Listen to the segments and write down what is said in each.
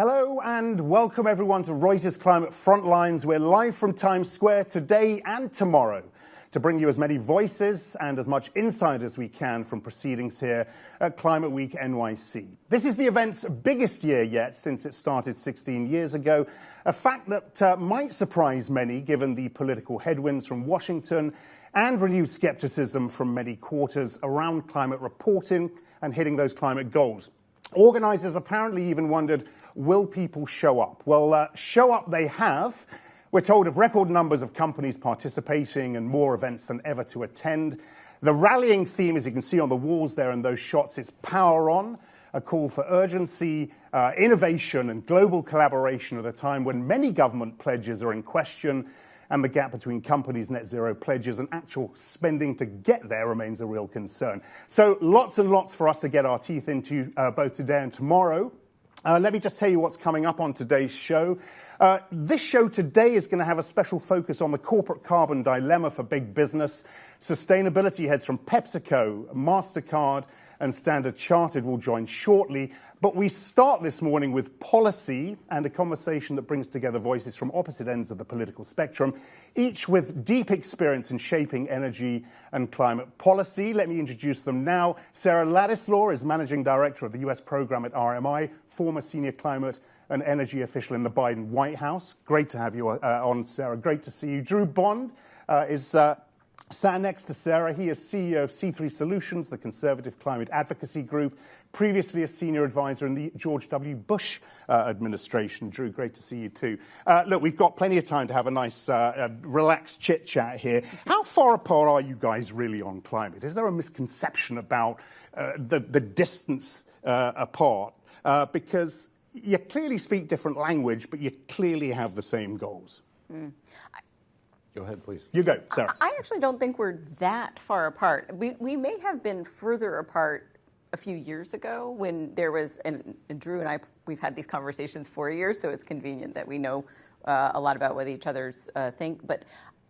Hello and welcome everyone to Reuters Climate Frontlines. We're live from Times Square today and tomorrow to bring you as many voices and as much insight as we can from proceedings here at Climate Week NYC. This is the event's biggest year yet since it started 16 years ago, a fact that might surprise many given the political headwinds from Washington and renewed skepticism from many quarters around climate reporting and hitting those climate goals. Organisers apparently even wondered, will people show up? Well, show up they have. We're told of record numbers of companies participating and more events than ever to attend. The rallying theme, as you can see on the walls there in those shots, is power on, a call for urgency, innovation and global collaboration at a time when many government pledges are in question and the gap between companies' net zero pledges and actual spending to get there remains a real concern. So lots and lots for us to get our teeth into both today and tomorrow. Let me just tell you what's coming up on today's show. This show today is going to have a special focus on the corporate carbon dilemma for big business. Sustainability heads from PepsiCo, MasterCard and Standard Chartered will join shortly. But we start this morning with policy and a conversation that brings together voices from opposite ends of the political spectrum, each with deep experience in shaping energy and climate policy. Let me introduce them now. Sarah Ladislaw is Managing Director of the US Program at RMI, former Senior Climate and Energy Official in the Biden White House. Great to have you on, Sarah. Great to see you. Drew Bond is sat next to Sarah. He is CEO of C3 Solutions, the conservative climate advocacy group, previously a senior advisor in the George W. Bush administration. Drew, great to see you too. Look, we've got plenty of time to have a nice, relaxed chit-chat here. How far apart are you guys really on climate? Is there a misconception about the distance apart? Because you clearly speak different language, but you clearly have the same goals. Go ahead, please. You go, Sarah. I actually don't think we're that far apart. We may have been further apart a few years ago when there was, and Drew and I, we've had these conversations for years, so it's convenient that we know a lot about what each other's think. But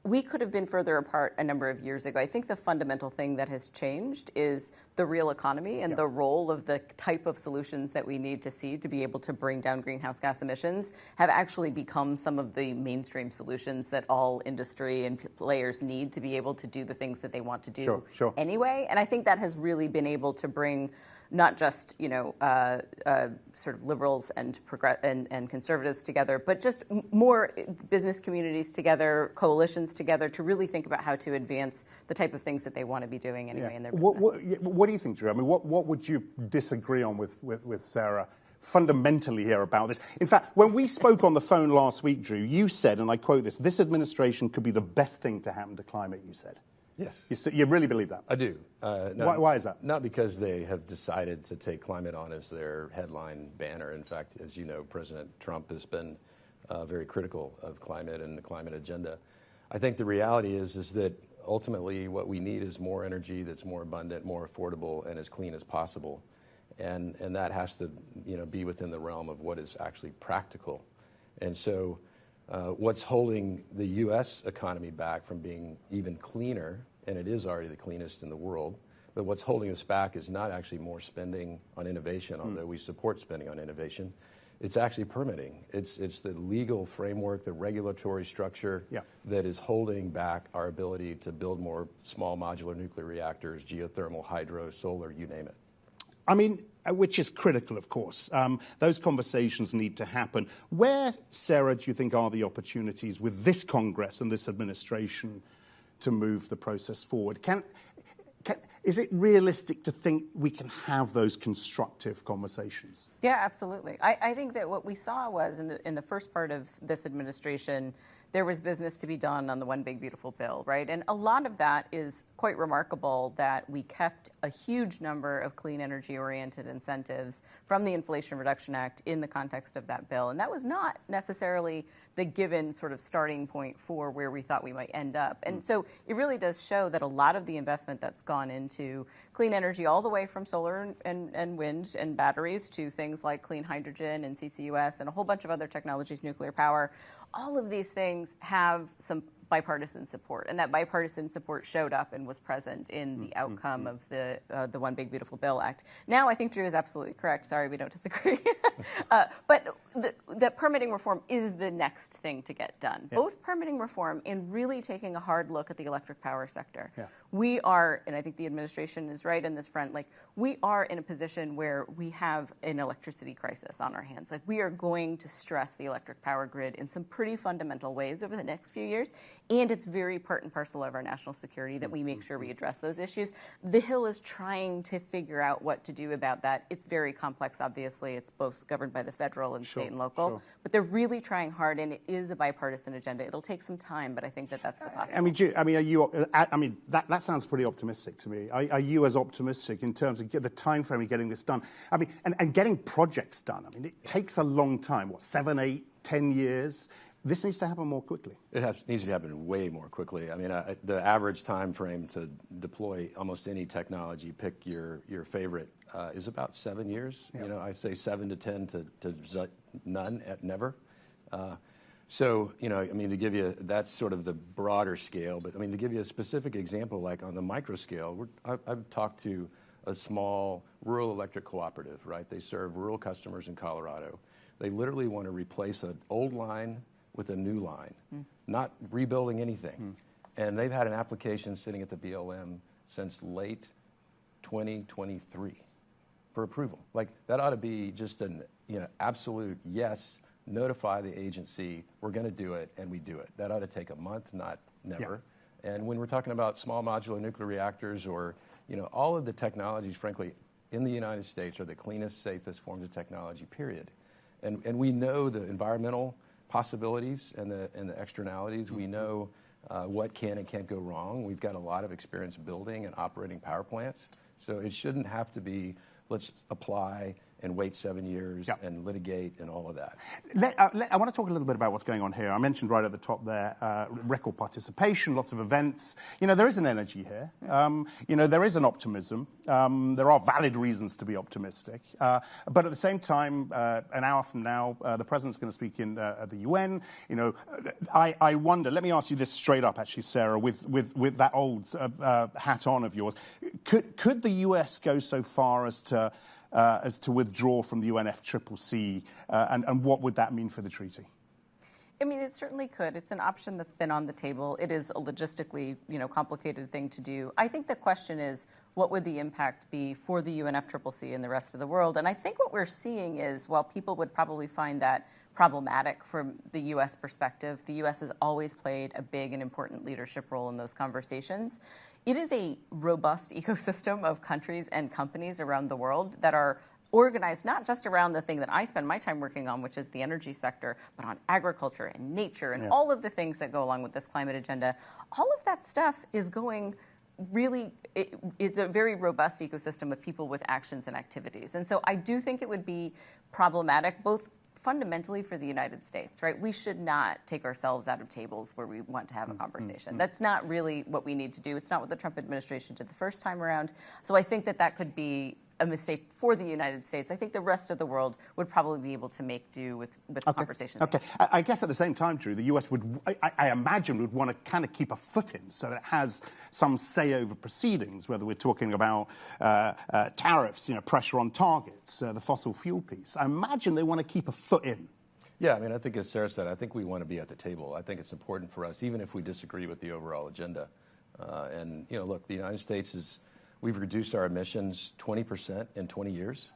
we could have been further apart a number of years ago. I think the fundamental thing that has changed is the real economy and the role of the type of solutions that we need to see to be able to bring down greenhouse gas emissions have actually become some of the mainstream solutions that all industry and players need to be able to do the things that they want to do anyway. And I think that has really been able to bring not just, sort of liberals and conservatives together, but just more business communities together, coalitions together to really think about how to advance the type of things that they want to be doing anyway in their business. What do you think, Drew? I mean, what would you disagree on with Sarah fundamentally here about this? In fact, when we spoke on the phone last week, Drew, you said, and I quote this administration could be the best thing to happen to climate, you said. Yes. You really believe that? I do. No, why is that? Not because they have decided to take climate on as their headline banner. In fact, as you know, President Trump has been very critical of climate and the climate agenda. I think the reality is that ultimately what we need is more energy that's more abundant, more affordable, and as clean as possible. And that has to be within the realm of what is actually practical. And so what's holding the U.S. economy back from being even cleaner, and it is already the cleanest in the world, but what's holding us back is not actually more spending on innovation, although we support spending on innovation. It's actually permitting. It's the legal framework, the regulatory structure that is holding back our ability to build more small modular nuclear reactors, geothermal, hydro, solar, you name it. I mean, which is critical, of course. Those conversations need to happen. Where, Sarah, do you think are the opportunities with this Congress and this administration to move the process forward? Is it realistic to think we can have those constructive conversations? Yeah, absolutely. I think that what we saw was in the first part of this administration, there was business to be done on the One Big Beautiful Bill, right? And a lot of that is quite remarkable that we kept a huge number of clean energy-oriented incentives from the Inflation Reduction Act in the context of that bill. And that was not necessarily the given sort of starting point for where we thought we might end up. And so it really does show that a lot of the investment that's gone into clean energy, all the way from solar and wind and batteries to things like clean hydrogen and CCUS and a whole bunch of other technologies, nuclear power, all of these things have some bipartisan support, and that bipartisan support showed up and was present in the outcome of the One Big Beautiful Bill Act. Now, I think Drew is absolutely correct. Sorry, we don't disagree. But the permitting reform is the next thing to get done. Yeah. Both permitting reform and really taking a hard look at the electric power sector. Yeah. We are, and I think the administration is right on this front, like we are in a position where we have an electricity crisis on our hands. Like we are going to stress the electric power grid in some pretty fundamental ways over the next few years, and it's very part and parcel of our national security that we make sure we address those issues. The Hill is trying to figure out what to do about that. It's very complex, obviously. It's both governed by the federal and state and local, but they're really trying hard, and it is a bipartisan agenda. It'll take some time, but I think that that's the possibility. That sounds pretty optimistic to me. Are you as optimistic in terms of the time frame of getting this done? I mean, and getting projects done. I mean, it takes a long time. What, 7, 8, 10 years? This needs to happen more quickly. It needs to happen way more quickly. I mean, the average time frame to deploy almost any technology, pick your favorite, is about 7 years. Yeah. You know, I say 7 to 10 to none at never. So, you know, I mean, to give you, that's sort of the broader scale, but I mean, to give you a specific example, like on the micro scale, I've talked to a small rural electric cooperative, right? They serve rural customers in Colorado. They literally want to replace an old line with a new line, not rebuilding anything. And they've had an application sitting at the BLM since late 2023 for approval. Like, that ought to be just an, you know, absolute yes. Notify the agency, we're going to do it, and we do it. That ought to take a month, not never. Yeah. And when we're talking about small modular nuclear reactors or, you know, all of the technologies, frankly, in the United States are the cleanest, safest forms of technology, period. And we know the environmental possibilities and the externalities. We know what can and can't go wrong. We've got a lot of experience building and operating power plants. So it shouldn't have to be, let's apply and wait 7 years and litigate and all of that. I want to talk a little bit about what's going on here. I mentioned right at the top there, record participation, lots of events. You know, there is an energy here. You know, there is an optimism. There are valid reasons to be optimistic. But at the same time, an hour from now, the president's going to speak at the UN. You know, I wonder, let me ask you this straight up, actually, Sarah, with that old hat on of yours. Could the US go so far as to withdraw from the UNFCCC, and what would that mean for the treaty? I mean, it certainly could. It's an option that's been on the table. It is a logistically, you know, complicated thing to do. I think the question is, what would the impact be for the UNFCCC and the rest of the world? And I think what we're seeing is, while people would probably find that problematic from the U.S. perspective, the U.S. has always played a big and important leadership role in those conversations. It is a robust ecosystem of countries and companies around the world that are organized not just around the thing that I spend my time working on, which is the energy sector, but on agriculture and nature and all of the things that go along with this climate agenda. All of that stuff is going really, it's a very robust ecosystem of people with actions and activities. And so I do think it would be problematic, both fundamentally for the United States, right? We should not take ourselves out of tables where we want to have a conversation. That's not really what we need to do. It's not what the Trump administration did the first time around. So I think that could be a mistake for the United States. I think the rest of the world would probably be able to make do with conversations. Okay. I guess at the same time, Drew, the US would, I imagine, would want to kind of keep a foot in so that it has some say over proceedings, whether we're talking about tariffs, you know, pressure on targets, the fossil fuel piece. I imagine they want to keep a foot in. Yeah, I mean, I think as Sarah said, I think we want to be at the table. I think it's important for us, even if we disagree with the overall agenda. And, you know, look, the United States we've reduced our emissions 20% in 20 years,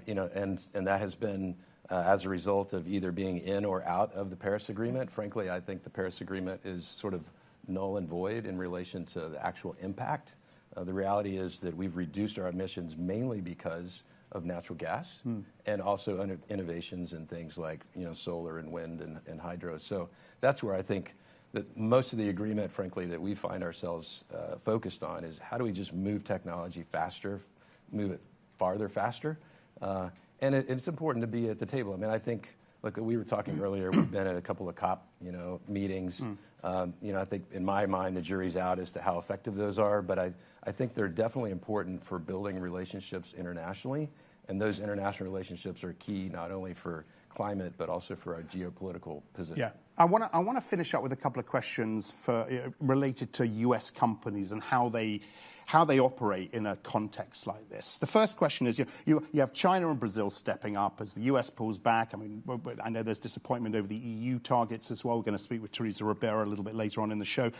you know, and that has been as a result of either being in or out of the Paris Agreement. Frankly, I think the Paris Agreement is sort of null and void in relation to the actual impact. The reality is that we've reduced our emissions mainly because of natural gas and also innovations in things like, you know, solar and wind and hydro. So that's where I think that most of the agreement, frankly, that we find ourselves focused on is how do we just move technology faster, move it farther faster. And it's important to be at the table. I mean, I think, look, we were talking earlier, we've been at a couple of COP, you know, meetings. You know, I think in my mind, the jury's out as to how effective those are, but I think they're definitely important for building relationships internationally. And those international relationships are key not only for climate, but also for our geopolitical position. Yeah. I want to finish up with a couple of questions related to US companies and how they operate in a context like this. The first question is, you have China and Brazil stepping up as the US pulls back. I mean, I know there's disappointment over the EU targets as well. We're going to speak with Teresa Ribera a little bit later on in the show.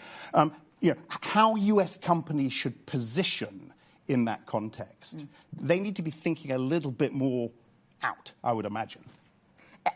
How US companies should position in that context. They need to be thinking a little bit more out, I would imagine.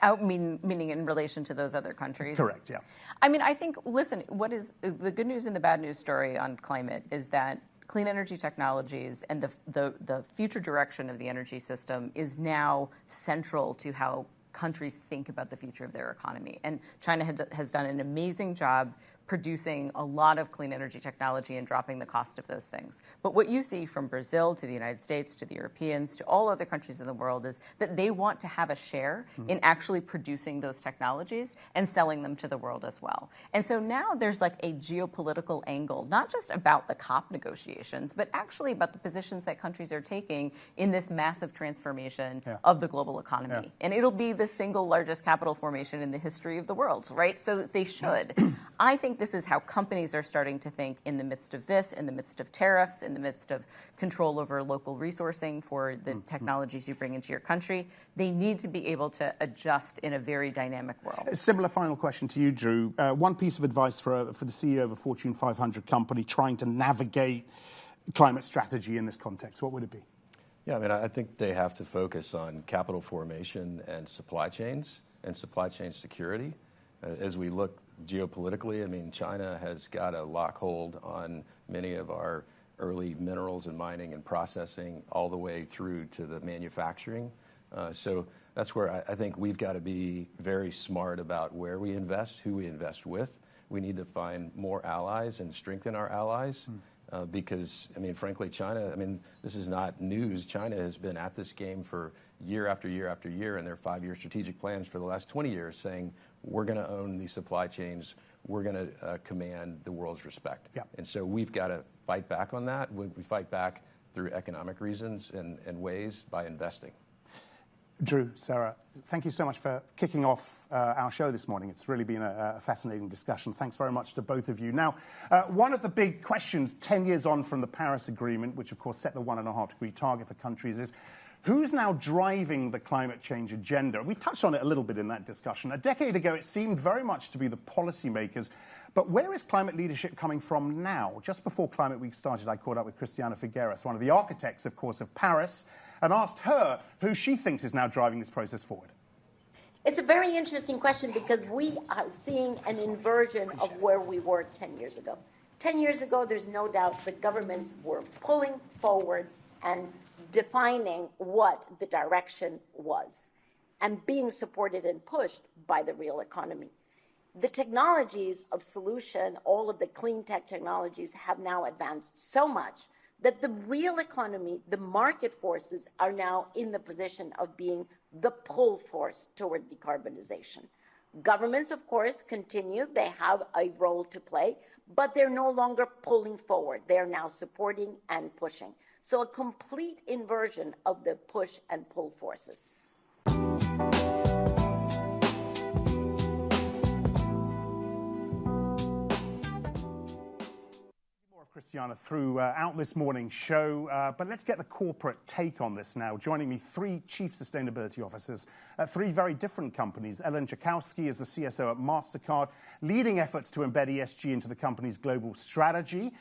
Out meaning in relation to those other countries? Correct, yeah. I mean, I think, listen, what is the good news and the bad news story on climate is that clean energy technologies and the future direction of the energy system is now central to how countries think about the future of their economy. And China has done an amazing job producing a lot of clean energy technology and dropping the cost of those things. But what you see from Brazil to the United States to the Europeans to all other countries in the world is that they want to have a share in actually producing those technologies and selling them to the world as well. And so now there's like a geopolitical angle, not just about the COP negotiations, but actually about the positions that countries are taking in this massive transformation of the global economy. Yeah. And it'll be the single largest capital formation in the history of the world, right? So they should. I think this is how companies are starting to think in the midst of this, in the midst of tariffs, in the midst of control over local resourcing for the technologies you bring into your country. They need to be able to adjust in a very dynamic world. A similar final question to you, Drew. One piece of advice for the CEO of a Fortune 500 company trying to navigate climate strategy in this context, what would it be? Yeah, I mean, I think they have to focus on capital formation and supply chains and supply chain security. As we look geopolitically, I mean, China has got a lock hold on many of our early minerals and mining and processing all the way through to the manufacturing. So that's where I think we've got to be very smart about where we invest, who we invest with. We need to find more allies and strengthen our allies because, I mean, frankly, China, I mean, this is not news. China has been at this game for year after year after year, and their 5-year strategic plans for the last 20 years saying, we're going to own these supply chains. We're going to command the world's respect. Yeah. And so we've got to fight back on that. We fight back through economic reasons and ways by investing. Drew, Sarah, thank you so much for kicking off our show this morning. It's really been a fascinating discussion. Thanks very much to both of you. Now, one of the big questions 10 years on from the Paris Agreement, which of course set the 1.5-degree target for countries, is who's now driving the climate change agenda? We touched on it a little bit in that discussion. A decade ago, it seemed very much to be the policymakers. But where is climate leadership coming from now? Just before Climate Week started, I caught up with Christiana Figueres, one of the architects, of course, of Paris, and asked her who she thinks is now driving this process forward. It's a very interesting question because we are seeing an inversion of where we were 10 years ago. 10 years ago, there's no doubt the governments were pulling forward and defining what the direction was and being supported and pushed by the real economy. The technologies of solution, all of the clean tech technologies have now advanced so much that the real economy, the market forces are now in the position of being the pull force toward decarbonization. Governments, of course, continue. They have a role to play, but they're no longer pulling forward. They're now supporting and pushing. So a complete inversion of the push and pull forces. More of Christiana throughout this morning's show, but let's get the corporate take on this now. Joining me, 3 chief sustainability officers at 3 very different companies. Ellen Jakowski is the CSO at MasterCard, leading efforts to embed ESG into the company's global strategy.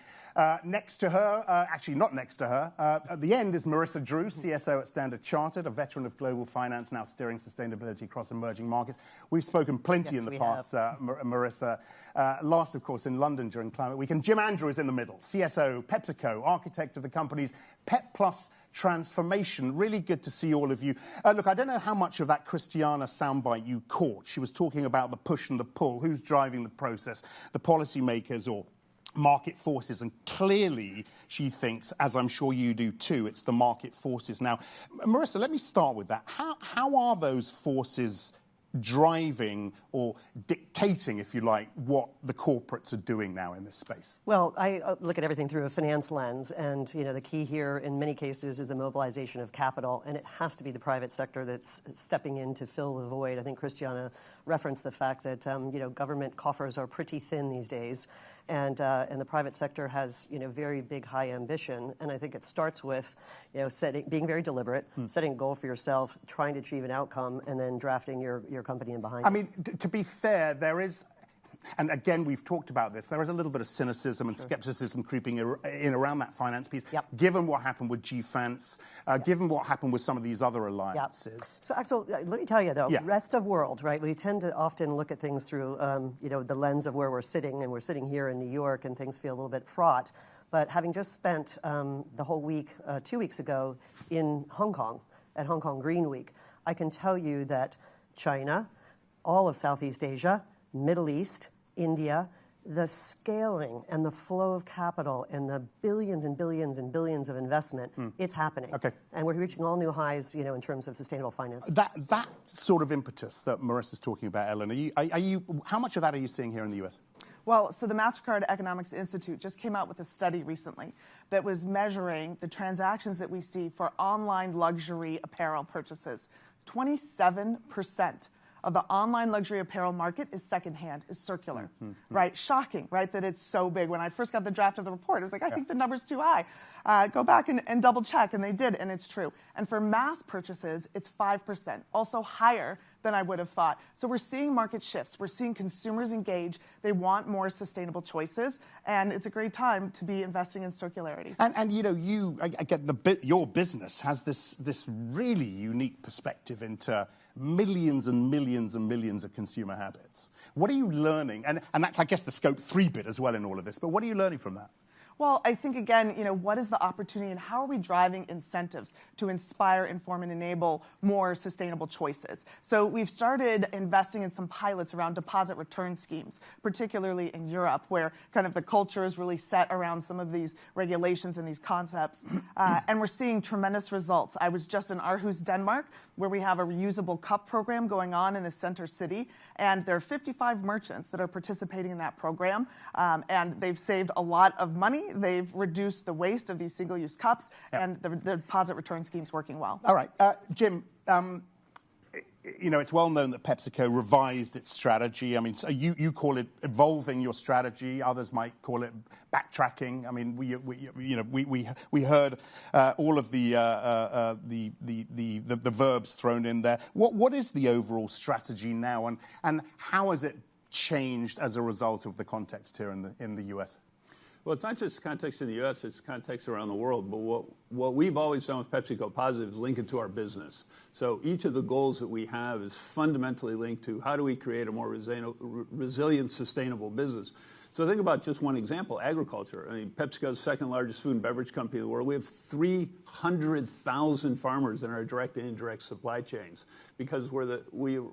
Next to her, actually not next to her, at the end is Marissa Drew, CSO at Standard Chartered, a veteran of global finance, now steering sustainability across emerging markets. We've spoken plenty in the past, Marissa, last, of course, in London during Climate Week. And Jim Andrew is in the middle, CSO, PepsiCo, architect of the company's Pep Plus transformation. Really good to see all of you. Look, I don't know how much of that Christiana soundbite you caught. She was talking about the push and the pull. Who's driving the process? The policymakers or market forces, and clearly she thinks, as I'm sure you do too, it's the market forces. Now, Marissa, let me start with that. How are those forces driving or dictating, if you like, what the corporates are doing now in this space? Well, I look at everything through a finance lens, and the key here in many cases is the mobilization of capital, and it has to be the private sector that's stepping in to fill the void. I think Christiana referenced the fact that government coffers are pretty thin these days. And the private sector has very big, high ambition, and I think it starts with being very deliberate, setting a goal for yourself, trying to achieve an outcome, and then drafting your company in behind. I mean, to be fair, there is. And again, we've talked about this. There is a little bit of cynicism and skepticism creeping in around that finance piece, given what happened with GFANS, given what happened with some of these other alliances. So, Axel, let me tell you, though, rest of world, right? We tend to often look at things through, the lens of where we're sitting, and we're sitting here in New York, and things feel a little bit fraught. But having just spent the whole week, 2 weeks ago, in Hong Kong, at Hong Kong Green Week, I can tell you that China, all of Southeast Asia, Middle East, India, the scaling and the flow of capital and the billions and billions and billions of investment, it's happening. Okay. And we're reaching all new highs, in terms of sustainable finance. That sort of impetus that Marissa's talking about, Ellen, how much of that are you seeing here in the US? Well, so the MasterCard Economics Institute just came out with a study recently that was measuring the transactions that we see for online luxury apparel purchases. 27% of the online luxury apparel market is secondhand, is circular, right? Shocking, right, that it's so big. When I first got the draft of the report, I was like, I think the number's too high. Go back and double check, and they did, and it's true. And for mass purchases, it's 5%, also higher than I would have thought. So we're seeing market shifts. We're seeing consumers engage. They want more sustainable choices, and it's a great time to be investing in circularity. And I get your business has this really unique perspective into millions and millions and millions of consumer habits. What are you learning? And that's, I guess, the scope 3 bit as well in all of this. But what are you learning from that? Well, I think, again, what is the opportunity and how are we driving incentives to inspire, inform, and enable more sustainable choices? So we've started investing in some pilots around deposit return schemes, particularly in Europe, where kind of the culture is really set around some of these regulations and these concepts. And we're seeing tremendous results. I was just in Aarhus, Denmark, where we have a reusable cup program going on in the center city. And there are 55 merchants that are participating in that program. And they've saved a lot of money. They've reduced the waste of these single-use cups, and the deposit return scheme's working well. All right. Jim, it's well known that PepsiCo revised its strategy. I mean, so you call it evolving your strategy. Others might call it backtracking. I mean, we heard all of the verbs thrown in there. What is the overall strategy now, and how has it changed as a result of the context here in the US? Well, it's not just context in the U.S., it's context around the world. But what we've always done with PepsiCo Positive is link it to our business. So each of the goals that we have is fundamentally linked to how do we create a more resilient, sustainable business. So think about just one example, agriculture. I mean, PepsiCo's second largest food and beverage company in the world. We have 300,000 farmers in our direct and indirect supply chains because we're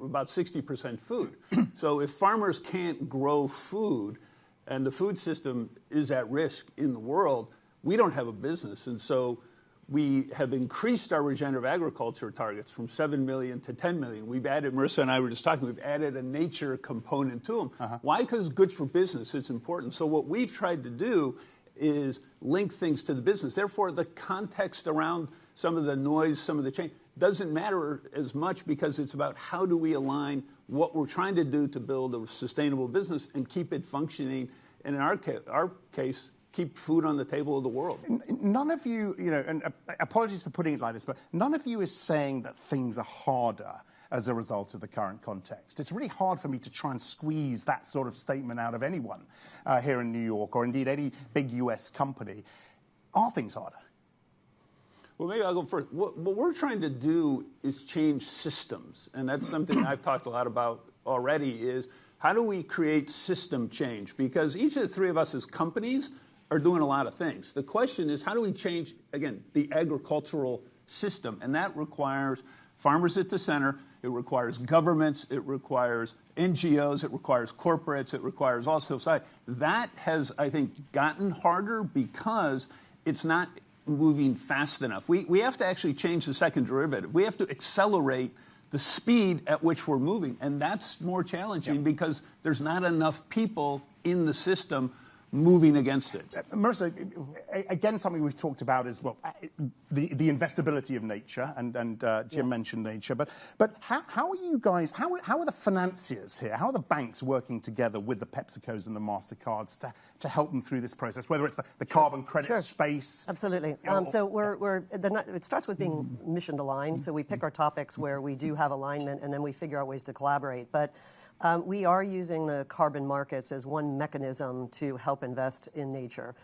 about 60% food. So if farmers can't grow food, and the food system is at risk in the world, we don't have a business. And so we have increased our regenerative agriculture targets from 7 million to 10 million. We've added, Marissa and I were just talking, we've added a nature component to them. Why? Because it's good for business. It's important. So what we've tried to do is link things to the business. Therefore, the context around some of the noise, some of the change, doesn't matter as much because it's about how do we align what we're trying to do to build a sustainable business and keep it functioning, and in our case, keep food on the table of the world. None of you, and apologies for putting it like this, but none of you is saying that things are harder as a result of the current context. It's really hard for me to try and squeeze that sort of statement out of anyone here in New York, or indeed any big US company. Are things harder? Well, maybe I'll go first. What we're trying to do is change systems, and that's something I've talked a lot about already, is how do we create system change? Because each of the three of us as companies are doing a lot of things. The question is, how do we change, again, the agricultural system? And that requires farmers at the center, it requires governments, it requires NGOs, it requires corporates, it requires all society. That has, I think, gotten harder because it's not moving fast enough. We have to actually change the second derivative. We have to accelerate the speed at which we're moving. And that's more challenging because there's not enough people in the system moving against it. Marissa, again, something we've talked about is, well, the investability of nature, and Jim mentioned nature, but how are you guys, how are the financiers here, how are the banks working together with the PepsiCos and the MasterCards to help them through this process, whether it's the carbon credit space? Absolutely. So it starts with being mission aligned, so we pick our topics where we do have alignment, and then we figure out ways to collaborate. But we are using the carbon markets as one mechanism to help invest in nature.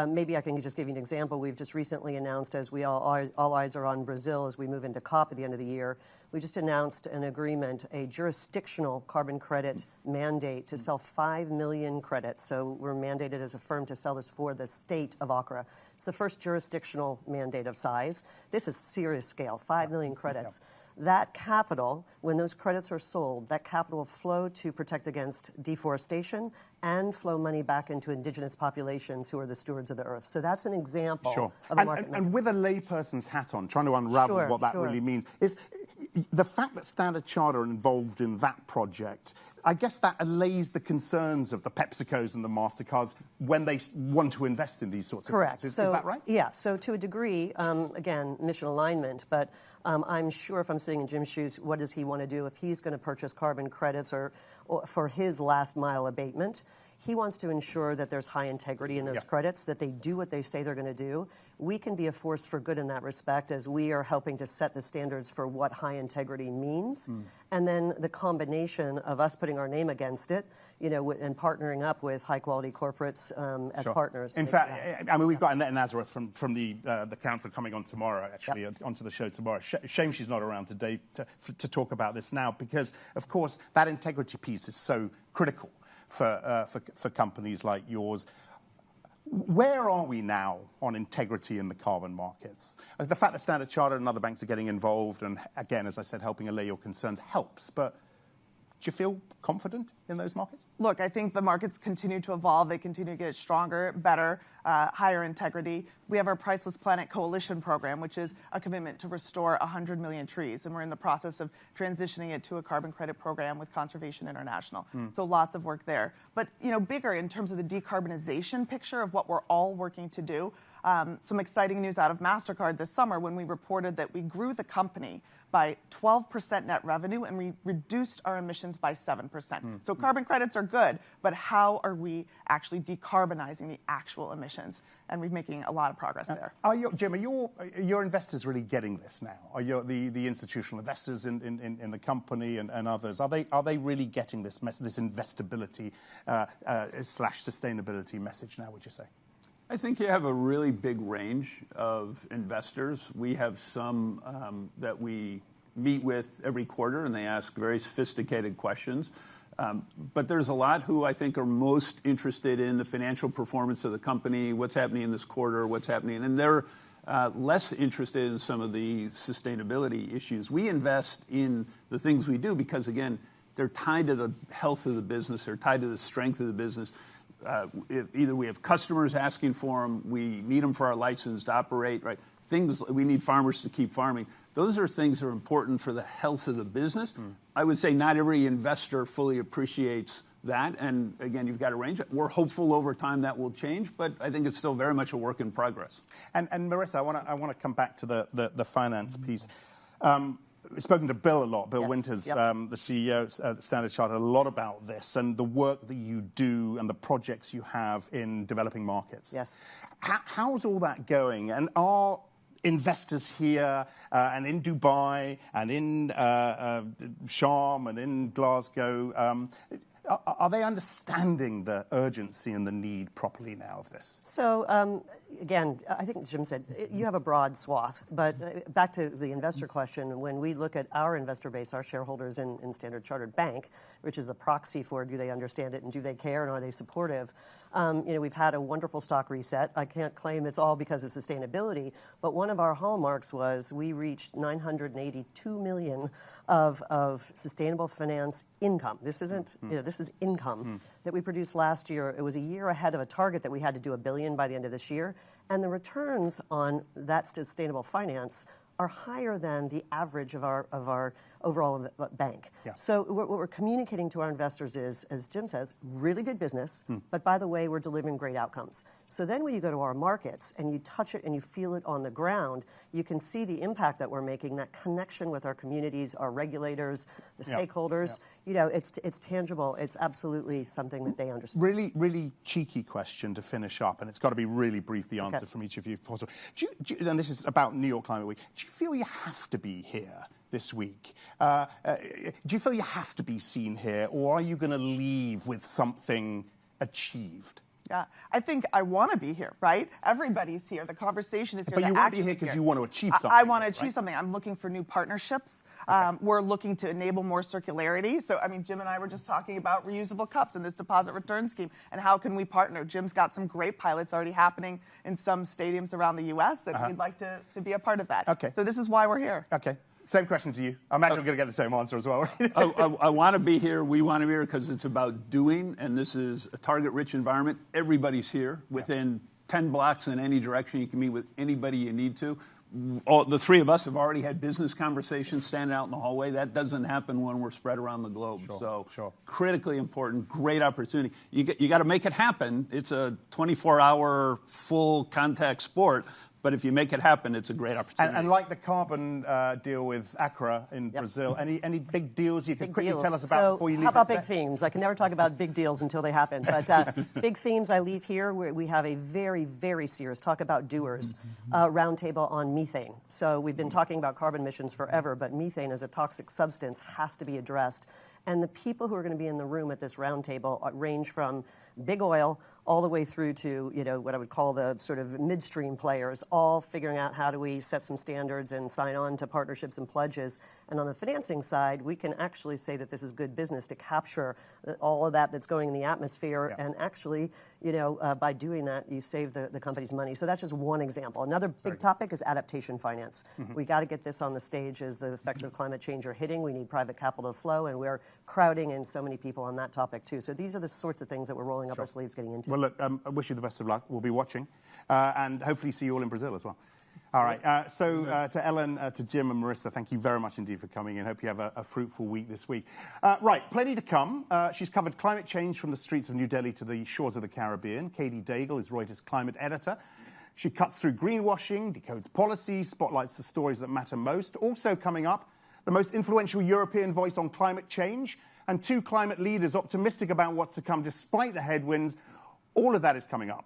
Maybe I can just give you an example. We've just recently announced, as we all eyes are on Brazil as we move into COP at the end of the year, we just announced an agreement, a jurisdictional carbon credit mandate to sell 5 million credits. So we're mandated as a firm to sell this for the state of Accra. It's the first jurisdictional mandate of size. This is serious scale, 5 million credits. That capital, when those credits are sold, that capital will flow to protect against deforestation and flow money back into indigenous populations who are the stewards of the earth. So that's an example of a market. And with a layperson's hat on, trying to unravel what that really means, is the fact that Standard Chartered are involved in that project. I guess that allays the concerns of the PepsiCos and the MasterCards when they want to invest in these sorts of things. Is that right? Yeah. So to a degree, again, mission alignment, but I'm sure if I'm sitting in Jim's shoes, what does he want to do if he's going to purchase carbon credits or for his last mile abatement? He wants to ensure that there's high integrity in those credits, that they do what they say they're going to do. We can be a force for good in that respect as we are helping to set the standards for what high integrity means. And then the combination of us putting our name against it, you know, and partnering up with high-quality corporates as partners. In fact, I mean, we've got Annette Nazareth from the council coming on tomorrow, actually, onto the show tomorrow. Shame she's not around today to talk about this now, because, of course, that integrity piece is so critical for companies like yours. Where are we now on integrity in the carbon markets? The fact that Standard Chartered and other banks are getting involved and, again, as I said, helping allay your concerns helps, but do you feel confident in those markets? Look, I think the markets continue to evolve. They continue to get stronger, better, higher integrity. We have our Priceless Planet Coalition program, which is a commitment to restore 100 million trees. And we're in the process of transitioning it to a carbon credit program with Conservation International. So lots of work there. But, you know, bigger in terms of the decarbonization picture of what we're all working to do. Some exciting news out of MasterCard this summer when we reported that we grew the company by 12% net revenue and we reduced our emissions by 7%. So carbon credits are good, but how are we actually decarbonizing the actual emissions? And we're making a lot of progress there. Jim, are your investors really getting this now? Are the institutional investors in the company and others, are they really getting this investability slash sustainability message now, would you say? I think you have a really big range of investors. We have some that we meet with every quarter, and they ask very sophisticated questions. But there's a lot who I think are most interested in the financial performance of the company, what's happening in this quarter, what's happening, and they're less interested in some of the sustainability issues. We invest in the things we do because, again, they're tied to the health of the business, they're tied to the strength of the business. Either we have customers asking for them, we need them for our license to operate, right? Things we need farmers to keep farming. Those are things that are important for the health of the business. I would say not every investor fully appreciates that, and again, you've got a range. We're hopeful over time that will change, but I think it's still very much a work in progress. And Marissa, I want to come back to the finance piece. We've spoken to Bill a lot, Bill Winters, the CEO at Standard Chartered, a lot about this and the work that you do and the projects you have in developing markets. Yes. How's all that going? And are investors here and in Dubai and in Sharm and in Glasgow, are they understanding the urgency and the need properly now of this? So, again, I think Jim said, you have a broad swath. But back to the investor question, when we look at our investor base, our shareholders in Standard Chartered Bank, which is the proxy for do they understand it and do they care and are they supportive, we've had a wonderful stock reset. I can't claim it's all because of sustainability, but one of our hallmarks was we reached $982 million of sustainable finance income. This isn't, this is income that we produced last year. It was a year ahead of a target that we had to do $1 billion by the end of this year. And the returns on that sustainable finance are higher than the average of our overall bank. Yeah. So what we're communicating to our investors is, as Jim says, really good business, but by the way, we're delivering great outcomes. So then when you go to our markets and you touch it and you feel it on the ground, you can see the impact that we're making, that connection with our communities, our regulators, the stakeholders. You know, it's tangible. It's absolutely something that they understand. Really, really cheeky question to finish up, and it's got to be really brief, the answer from each of you if possible. And this is about New York Climate Week. Do you feel you have to be here this week? Do you feel you have to be seen here, or are you going to leave with something achieved? Yeah, I think I want to be here, right? Everybody's here. The conversation is here. But you want to be here because you want to achieve something. I want to achieve something. I'm looking for new partnerships. We're looking to enable more circularity. So, I mean, Jim and I were just talking about reusable cups and this deposit return scheme and how can we partner. Jim's got some great pilots already happening in some stadiums around the U.S. and we'd like to be a part of that. Okay. So this is why we're here. Okay. Same question to you. I imagine we're going to get the same answer as well. I want to be here. We want to be here because it's about doing, and this is a target-rich environment. Everybody's here within 10 blocks in any direction. You can meet with anybody you need to. The three of us have already had business conversations standing out in the hallway. That doesn't happen when we're spread around the globe. Critically important, great opportunity. You got to make it happen. It's a 24-hour full contact sport. But if you make it happen, it's a great opportunity. And like the carbon deal with Accra in Brazil, any big deals you can quickly tell us about before you leave? How about big themes? I can never talk about big deals until they happen. But big themes, I leave here. We have a very, very serious talk about doers roundtable on methane. So we've been talking about carbon emissions forever, but methane as a toxic substance has to be addressed. And the people who are going to be in the room at this roundtable range from big oil all the way through to, you know, what I would call the sort of midstream players, all figuring out how do we set some standards and sign on to partnerships and pledges. And on the financing side, we can actually say that this is good business to capture all of that that's going in the atmosphere. And actually, you know, by doing that, you save the company's money. So that's just one example. Another big topic is adaptation finance. We got to get this on the stage as the effects of climate change are hitting. We need private capital to flow, and we're crowding in so many people on that topic, too. So these are the sorts of things that we're rolling up our sleeves getting into. Well, look, I wish you the best of luck. We'll be watching. And hopefully see you all in Brazil as well. All right. So to Ellen, to Jim and Marissa, thank you very much indeed for coming in. Hope you have a fruitful week this week. Right, plenty to come. She's covered climate change from the streets of New Delhi to the shores of the Caribbean. Katy Daigle is Reuters climate editor. She cuts through greenwashing, decodes policy, spotlights the stories that matter most. Also coming up, the most influential European voice on climate change and two climate leaders optimistic about what's to come despite the headwinds. All of that is coming up.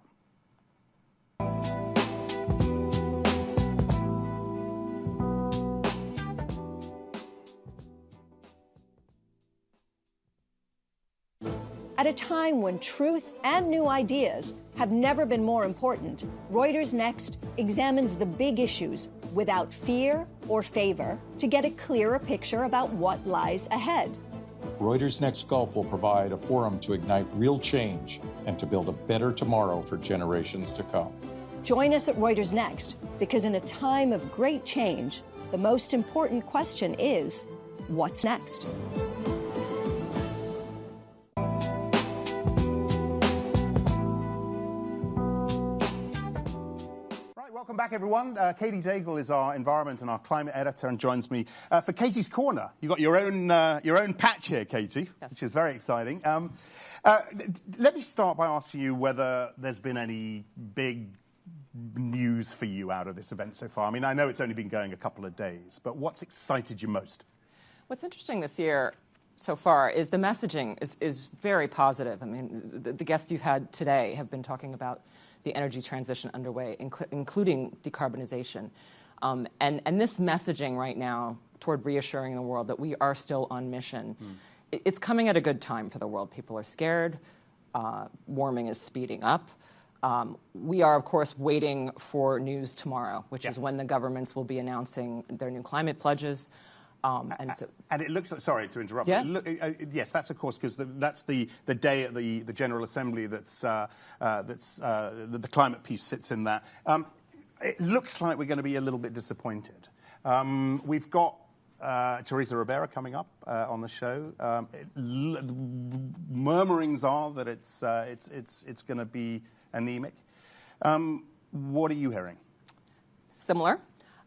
At a time when truth and new ideas have never been more important, Reuters Next examines the big issues without fear or favor to get a clearer picture about what lies ahead. Reuters Next Gulf will provide a forum to ignite real change and to build a better tomorrow for generations to come. Join us at Reuters Next, because in a time of great change, the most important question is, what's next? Welcome back, everyone. Katy Daigle is our environment and our climate editor and joins me for Katy's Corner. You've got your own patch here, Katy, which is very exciting. Let me start by asking you whether there's been any big news for you out of this event so far. I mean, I know it's only been going a couple of days, but what's excited you most? What's interesting this year so far is the messaging is very positive. I mean, the guests you've had today have been talking about the energy transition underway, including decarbonization. And this messaging right now toward reassuring the world that we are still on mission, it's coming at a good time for the world. People are scared. Warming is speeding up. We are, of course, waiting for news tomorrow, which is when the governments will be announcing their new climate pledges. And it looks like, sorry to interrupt. Yeah? Yes, that's of course because that's the day at the General Assembly the climate piece sits in that. It looks like we're going to be a little bit disappointed. We've got Teresa Ribera coming up on the show. Murmurings are that it's going to be anemic. What are you hearing? Similar.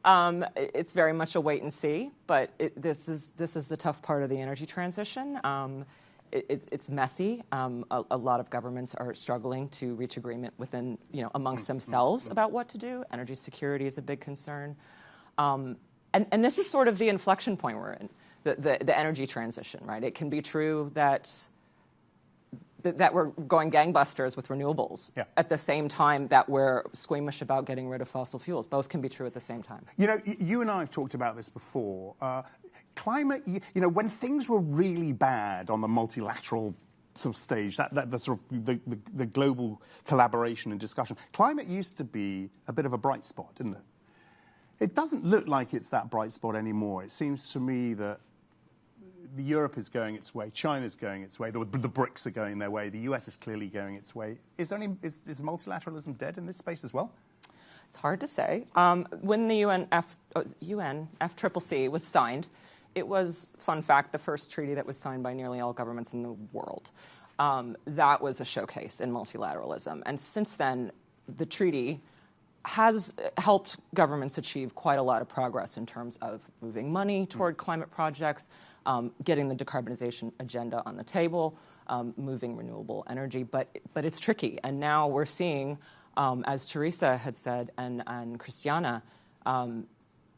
It's very much a wait and see, but this is the tough part of the energy transition. It's messy. A lot of governments are struggling to reach agreement within, amongst themselves about what to do. Energy security is a big concern. And this is sort of the inflection point we're in, the energy transition, right? It can be true that we're going gangbusters with renewables at the same time that we're squeamish about getting rid of fossil fuels. Both can be true at the same time. You and I have talked about this before. Climate, when things were really bad on the multilateral sort of stage, the sort of the global collaboration and discussion, climate used to be a bit of a bright spot, didn't it? It doesn't look like it's that bright spot anymore. It seems to me that Europe is going its way, China's going its way, the BRICS are going their way, the US is clearly going its way. Is multilateralism dead in this space as well? It's hard to say. When the UNFCCC was signed, it was, fun fact, the first treaty that was signed by nearly all governments in the world. That was a showcase in multilateralism. And since then, the treaty has helped governments achieve quite a lot of progress in terms of moving money toward climate projects, getting the decarbonization agenda on the table, moving renewable energy. But it's tricky. And now we're seeing, as Teresa had said and Christiana,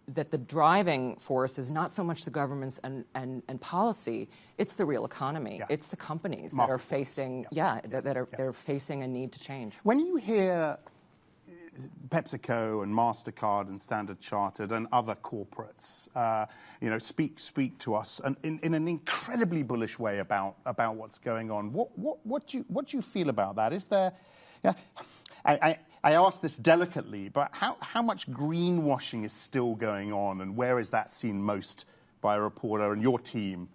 that the driving force is not so much the governments and policy, it's the real economy. Yeah. It's the companies that are facing, they're facing a need to change. When you hear PepsiCo and MasterCard and Standard Chartered and other corporates, speak to us and in an incredibly bullish way about what's going on, what do you feel about that? Is there, I ask this delicately, but how much greenwashing is still going on, and where is that seen most by a reporter and your team?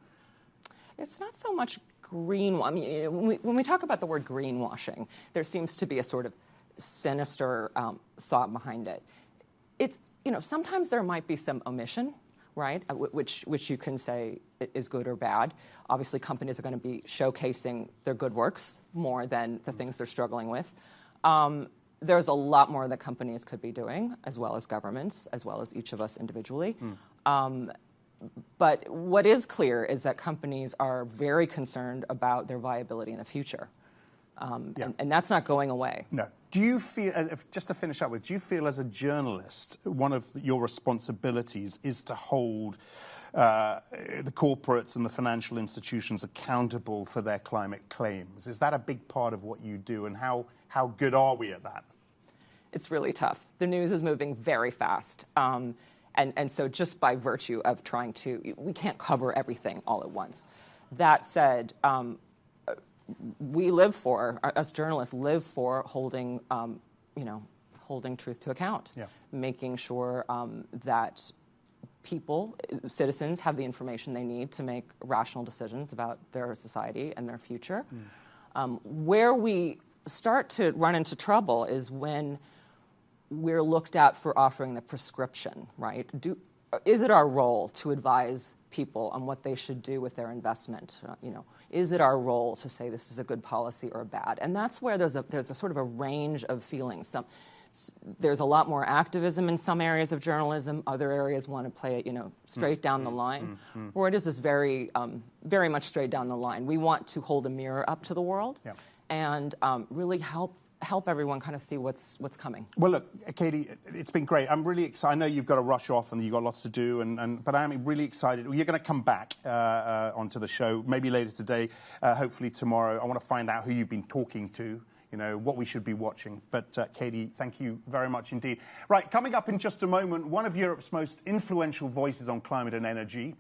It's not so much when we talk about the word greenwashing, there seems to be a sort of sinister thought behind it. It's, sometimes there might be some omission, right, which you can say is good or bad. Obviously, companies are going to be showcasing their good works more than the things they're struggling with. There's a lot more that companies could be doing, as well as governments, as well as each of us individually. But what is clear is that companies are very concerned about their viability in the future. And that's not going away. No. Do you feel, just to finish up with, do you feel as a journalist, one of your responsibilities is to hold the corporates and the financial institutions accountable for their climate claims? Is that a big part of what you do, and how good are we at that? It's really tough. The news is moving very fast. And so just by virtue of we can't cover everything all at once. That said, us journalists live for holding truth to account, making sure that citizens have the information they need to make rational decisions about their society and their future. Where we start to run into trouble is when we're looked at for offering the prescription, right? Is it our role to advise people on what they should do with their investment? Is it our role to say this is a good policy or bad? And that's where there's a sort of a range of feelings. There's a lot more activism in some areas of journalism. Other areas want to play it, straight down the line. Or it is just very, very much straight down the line. We want to hold a mirror up to the world and really help everyone kind of see what's coming. Well, look, Katy, it's been great. I'm really excited. I know you've got to rush off and you've got lots to do, but I am really excited. You're going to come back onto the show, maybe later today, hopefully tomorrow. I want to find out who you've been talking to, what we should be watching. But Katy, thank you very much indeed. Right, coming up in just a moment, one of Europe's most influential voices on climate and energy.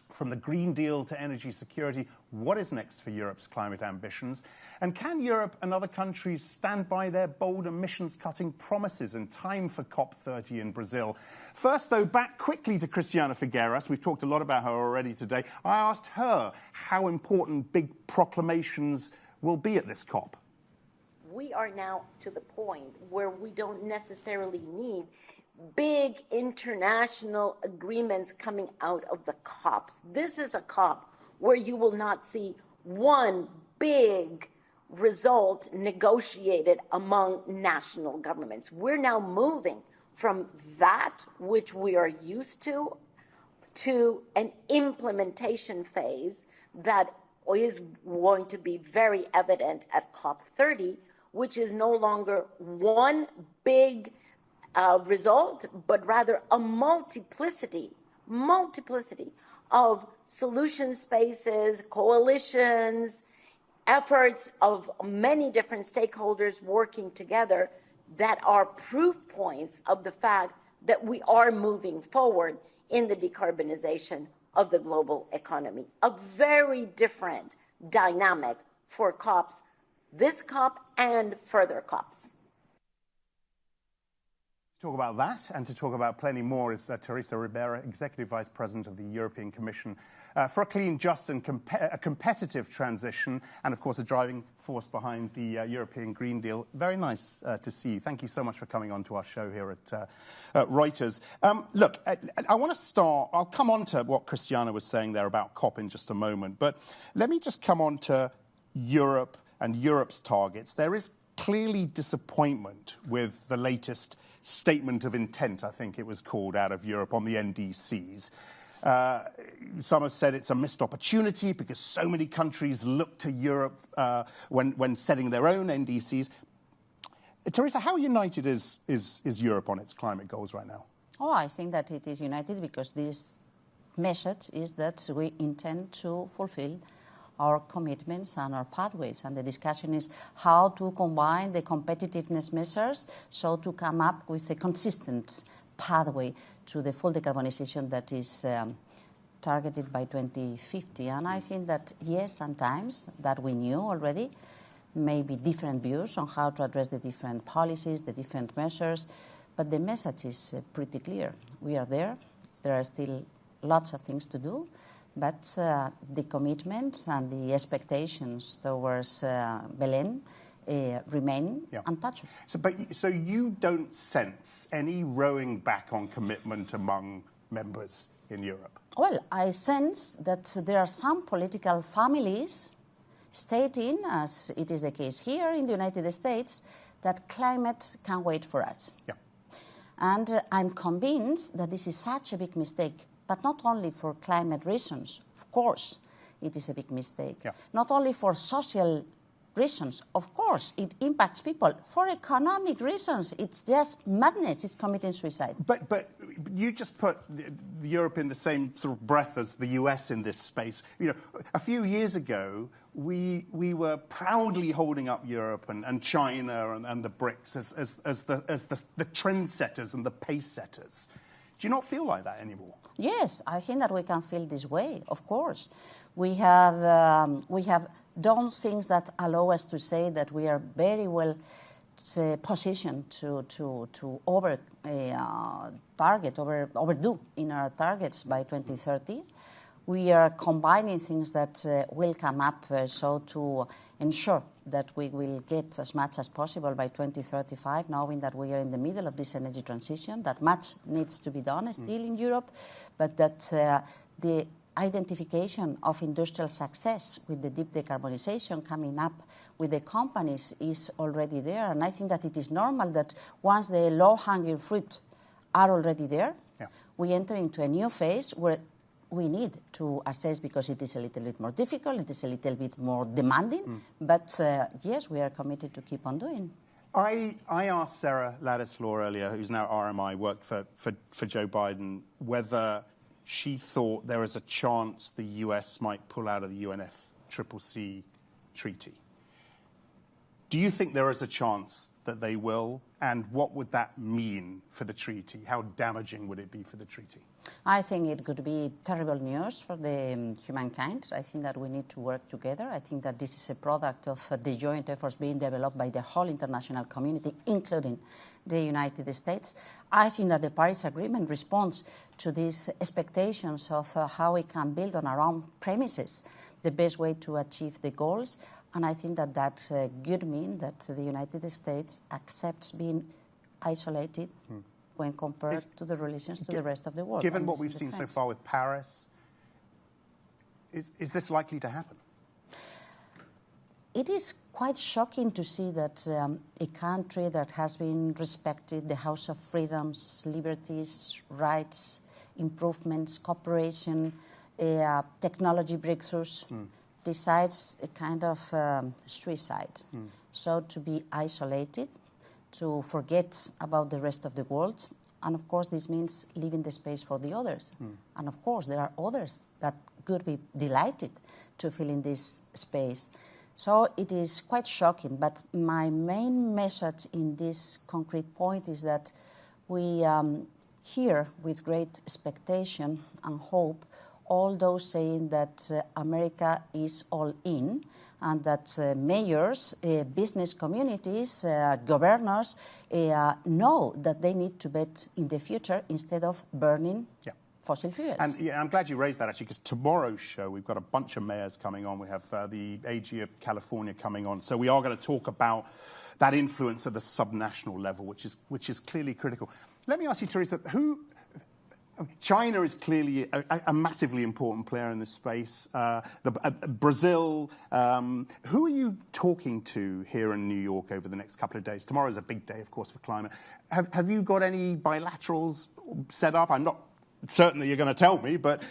From the Green Deal to energy security, what is next for Europe's climate ambitions? And can Europe and other countries stand by their bold emissions-cutting promises in time for COP30 in Brazil? First, though, back quickly to Christiana Figueras. We've talked a lot about her already today. I asked her how important big proclamations will be at this COP. We are now to the point where we don't necessarily need big international agreements coming out of the COPs. This is a COP where you will not see one big result negotiated among national governments. We're now moving from that which we are used to an implementation phase that is going to be very evident at COP30, which is no longer one big result, but rather a multiplicity of solution spaces, coalitions, efforts of many different stakeholders working together that are proof points of the fact that we are moving forward in the decarbonization of the global economy. A very different dynamic for COPs, this COP and further COPs. To talk about that and to talk about plenty more is Teresa Ribera, Executive Vice President of the European Commission for a clean, just and competitive transition, and of course a driving force behind the European Green Deal. Very nice to see you. Thank you so much for coming on to our show here at Reuters. Look, I want to start, I'll come on to what Christiana was saying there about COP in just a moment, but let me just come on to Europe and Europe's targets. There is clearly disappointment with the latest statement of intent, I think it was called, out of Europe on the NDCs. Some have said it's a missed opportunity because so many countries look to Europe when setting their own NDCs. Teresa, how united is Europe on its climate goals right now? Oh, I think that it is united because this message is that we intend to fulfill our commitments and our pathways. And the discussion is how to combine the competitiveness measures so to come up with a consistent pathway to the full decarbonization that is targeted by 2050. And I think that, yes, sometimes that we knew already, maybe different views on how to address the different policies, the different measures, but the message is pretty clear. We are there. There are still lots of things to do. But the commitments and the expectations towards Belém remain untouchable. So you don't sense any rowing back on commitment among members in Europe? Well, I sense that there are some political families stating, as it is the case here in the United States, that climate can wait for us. Yeah. And I'm convinced that this is such a big mistake. But not only for climate reasons, of course, it is a big mistake. Yeah. Not only for social reasons, of course, it impacts people. For economic reasons, it's just madness. It's committing suicide. But you just put Europe in the same sort of breath as the US in this space. You know, a few years ago, we were proudly holding up Europe and China and the BRICS as the trendsetters and the pace setters. Do you not feel like that anymore? Yes, I think that we can feel this way, of course. We have done things that allow us to say that we are very well positioned to overdo in our targets by 2030. We are combining things that will come up so to ensure that we will get as much as possible by 2035, knowing that we are in the middle of this energy transition, that much needs to be done still in Europe, but that the identification of industrial success with the deep decarbonization coming up with the companies is already there. And I think that it is normal that once the low-hanging fruit are already there, we enter into a new phase where we need to assess, because it is a little bit more difficult, it is a little bit more demanding, but yes, we are committed to keep on doing. I asked Sarah Ladislaw earlier, who's now RMI, worked for Joe Biden, whether she thought there is a chance the US might pull out of the UNFCCC treaty. Do you think there is a chance that they will? And what would that mean for the treaty? How damaging would it be for the treaty? I think it could be terrible news for the humankind. I think that we need to work together. I think that this is a product of the joint efforts being developed by the whole international community, including the United States. I think that the Paris Agreement responds to these expectations of how we can build on our own premises the best way to achieve the goals. And I think that that could mean that the United States accepts being isolated when compared to the relations to the rest of the world. Given what we've seen so far with Paris, is this likely to happen? It is quite shocking to see that a country that has been respected, the House of Freedoms, Liberties, Rights, Improvements, Cooperation, technology breakthroughs, decides a kind of suicide. So to be isolated, to forget about the rest of the world, and of course this means leaving the space for the others. And of course there are others that could be delighted to fill in this space. So it is quite shocking, but my main message in this concrete point is that we hear with great expectation and hope all those saying that America is all in, and that mayors, business communities, governors know that they need to bet in the future instead of burning fossil fuels. And yeah, I'm glad you raised that, actually, because tomorrow's show, we've got a bunch of mayors coming on. We have the AG of California coming on. So we are going to talk about that influence at the subnational level, which is clearly critical. Let me ask you, Teresa, China is clearly a massively important player in this space. Brazil, who are you talking to here in New York over the next couple of days? Tomorrow is a big day, of course, for climate. Have you got any bilaterals set up? I'm not certain that you're going to tell me, but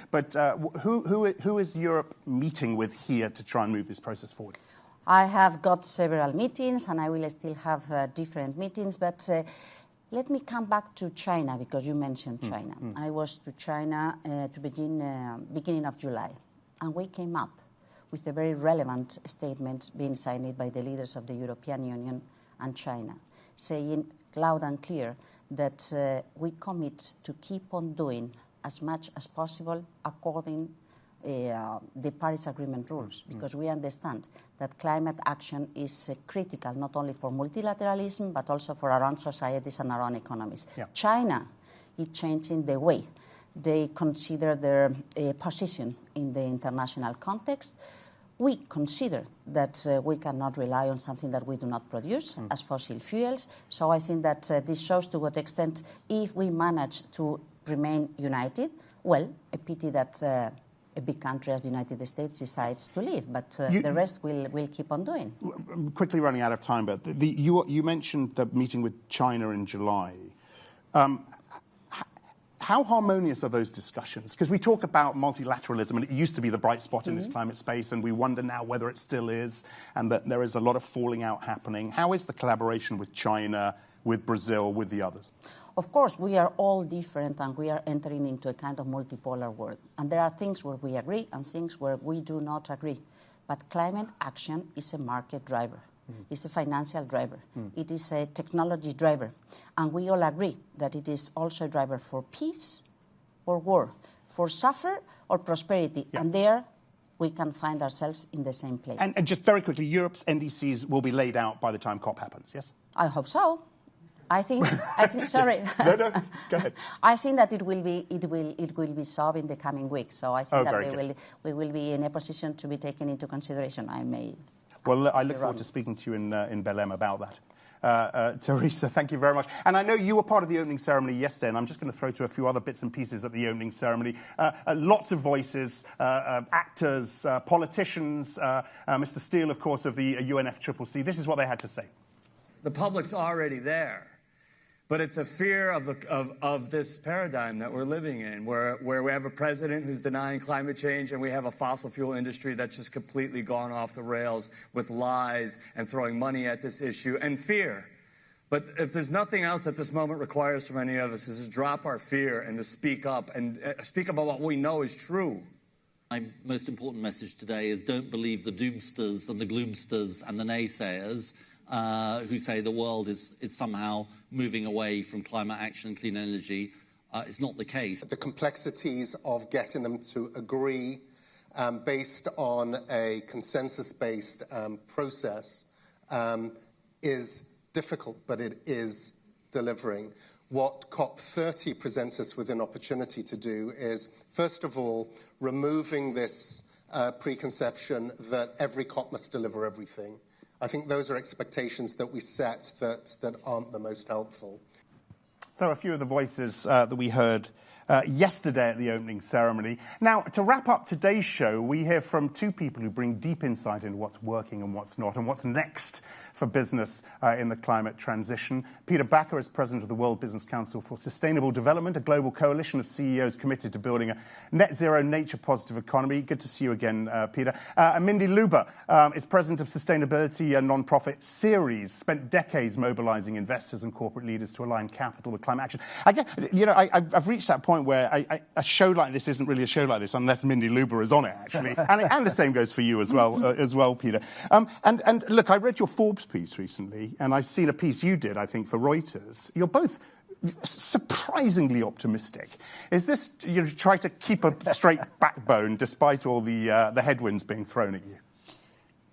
who is Europe meeting with here to try and move this process forward? I have got several meetings, and I will still have different meetings, but let me come back to China, because you mentioned China. I was to China to beginning of July, and we came up with a very relevant statement being signed by the leaders of the European Union and China, saying loud and clear that we commit to keep on doing as much as possible according the Paris Agreement rules, because we understand that climate action is critical not only for multilateralism but also for our own societies and our own economies. China is changing the way they consider their position in the international context. We consider that we cannot rely on something that we do not produce as fossil fuels. So I think that this shows to what extent, if we manage to remain united, well, a pity that a big country as the United States decides to leave, but the rest will keep on doing. Quickly running out of time, but you mentioned the meeting with China in July. How harmonious are those discussions? Because we talk about multilateralism, and it used to be the bright spot in this climate space, and we wonder now whether it still is, and that there is a lot of falling out happening. How is the collaboration with China, with Brazil, with the others? Of course, we are all different, and we are entering into a kind of multipolar world. And there are things where we agree and things where we do not agree. But climate action is a market driver. It's a financial driver. It is a technology driver. And we all agree that it is also a driver for peace or war, for suffer or prosperity. And there we can find ourselves in the same place. And just very quickly, Europe's NDCs will be laid out by the time COP happens, yes? I hope so. I think. Sorry. No, go ahead. I think that it will be solved in the coming weeks. So I think that we will be in a position to be taken into consideration. Well, I look forward to speaking to you in Belém about that. Teresa, thank you very much. And I know you were part of the opening ceremony yesterday, and I'm just going to throw to a few other bits and pieces at the opening ceremony. Lots of voices, actors, politicians, Mr. Steele, of course, of the UNFCCC. This is what they had to say. The public's already there. But it's a fear of this paradigm that we're living in, where we have a president who's denying climate change, and we have a fossil fuel industry that's just completely gone off the rails with lies and throwing money at this issue and fear. But if there's nothing else that this moment requires from any of us, is to drop our fear and to speak up and speak about what we know is true. My most important message today is don't believe the doomsters and the gloomsters and the naysayers who say the world is somehow moving away from climate action and clean energy. It's not the case. The complexities of getting them to agree based on a consensus-based process is difficult, but it is delivering. What COP30 presents us with an opportunity to do is, first of all, removing this preconception that every COP must deliver everything. I think those are expectations that we set that aren't the most helpful. So a few of the voices that we heard yesterday at the opening ceremony. Now, to wrap up today's show, we hear from two people who bring deep insight into what's working and what's not, and what's next for business in the climate transition. Peter Backer is president of the World Business Council for Sustainable Development, a global coalition of CEOs committed to building a net zero, nature-positive economy. Good to see you again, Peter. And Mindy Luber is president of sustainability non-profit Ceres, spent decades mobilizing investors and corporate leaders to align capital with climate action. I guess, I've reached that point where a show like this isn't really a show like this unless Mindy Luber is on it, actually. and the same goes for you as well, Peter. And look, I read your Forbes piece recently, and I've seen a piece you did, I think, for Reuters. You're both surprisingly optimistic. Is this you try to keep a straight backbone despite all the headwinds being thrown at you?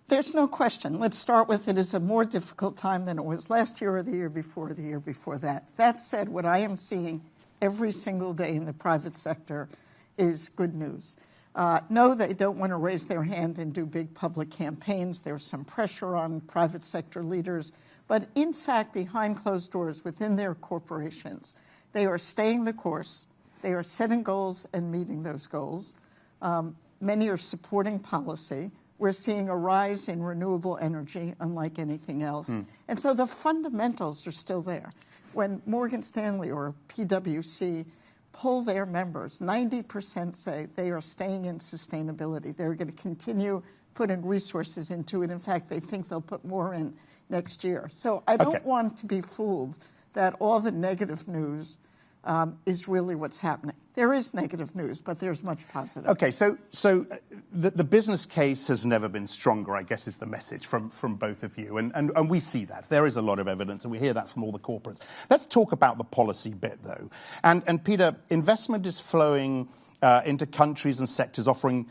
There's no question. Let's start with it is a more difficult time than it was last year or the year before that. That said, what I am seeing every single day in the private sector is good news. No, they don't want to raise their hand and do big public campaigns. There's some pressure on private sector leaders. But in fact, behind closed doors within their corporations, they are staying the course. They are setting goals and meeting those goals. Many are supporting policy. We're seeing a rise in renewable energy, unlike anything else. And so the fundamentals are still there. When Morgan Stanley or PwC poll their members, 90% say they are staying in sustainability. They're going to continue putting resources into it. In fact, they think they'll put more in next year. So I don't want to be fooled that all the negative news is really what's happening. There is negative news, but there's much positive. Okay, so the business case has never been stronger, I guess, is the message from both of you. And we see that. There is a lot of evidence, and we hear that from all the corporates. Let's talk about the policy bit, though. And Peter, investment is flowing into countries and sectors offering,